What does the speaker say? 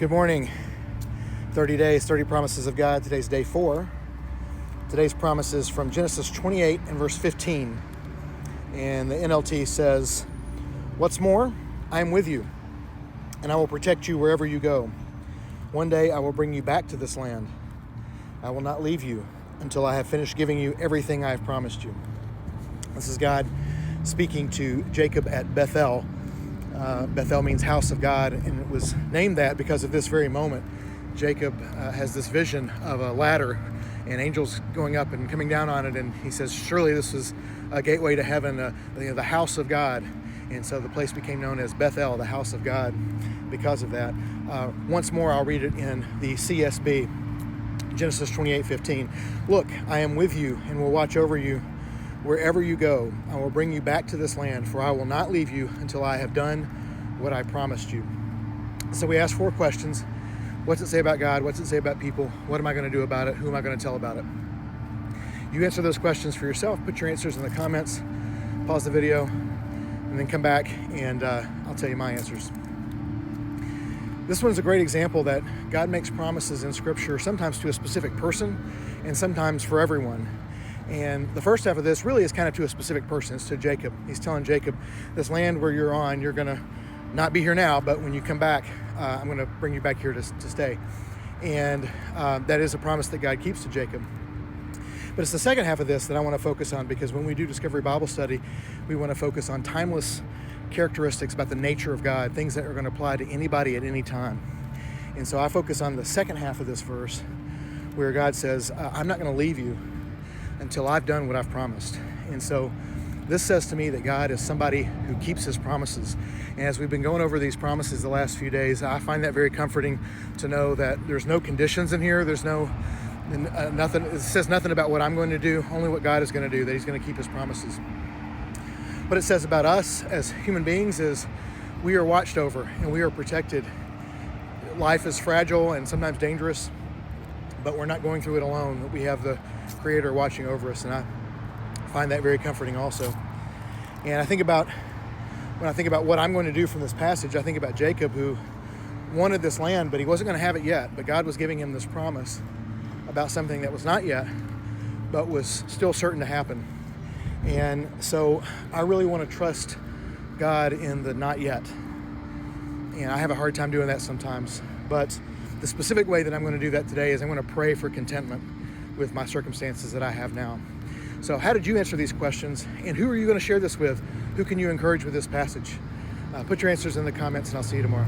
Good morning. 30 days, 30 promises of God. Today's day 4. Today's promise is from Genesis 28 and verse 15. And the NLT says, "What's more, I am with you, and I will protect you wherever you go. One day I will bring you back to this land. I will not leave you until I have finished giving you everything I have promised you." This is God speaking to Jacob at Bethel. Bethel means house of God, and it was named that because of this very moment. Jacob has this vision of a ladder and angels going up and coming down on it, and he says, surely this is a gateway to heaven, the house of God. And so the place became known as Bethel, the house of God, because of that. Once more, I'll read it in the CSB, Genesis 28:15. "Look, I am with you and will watch over you wherever you go. I will bring you back to this land, for I will not leave you until I have done what I promised you." So we asked 4 questions. What's it say about God? What's it say about people? What am I going to do about it? Who am I going to tell about it? You answer those questions for yourself. Put your answers in the comments. Pause the video, and then come back, and I'll tell you my answers. This one's a great example that God makes promises in Scripture, sometimes to a specific person, and sometimes for everyone. And the first half of this really is kind of to a specific person. It's to Jacob. He's telling Jacob, this land where you're on, you're going to not be here now, but when you come back, I'm going to bring you back here to stay. And that is a promise that God keeps to Jacob. But it's the second half of this that I want to focus on, because when we do Discovery Bible Study, we want to focus on timeless characteristics about the nature of God, things that are going to apply to anybody at any time. And so I focus on the second half of this verse, where God says, I'm not going to leave you until I've done what I've promised. And so this says to me that God is somebody who keeps his promises. And as we've been going over these promises the last few days, I find that very comforting to know that there's no conditions in here. There's nothing. It says nothing about what I'm going to do, only what God is going to do, that he's going to keep his promises. What it says about us as human beings is we are watched over and we are protected. Life is fragile and sometimes dangerous, but we're not going through it alone. We have the Creator watching over us, and I find that very comforting also. And when I think about what I'm going to do from this passage, I think about Jacob, who wanted this land, but he wasn't going to have it yet. But God was giving him this promise about something that was not yet, but was still certain to happen. And so I really want to trust God in the not yet. And I have a hard time doing that sometimes. But the specific way that I'm going to do that today is I'm going to pray for contentment with my circumstances that I have now. So how did you answer these questions? And who are you going to share this with? Who can you encourage with this passage? Put your answers in the comments, and I'll see you tomorrow.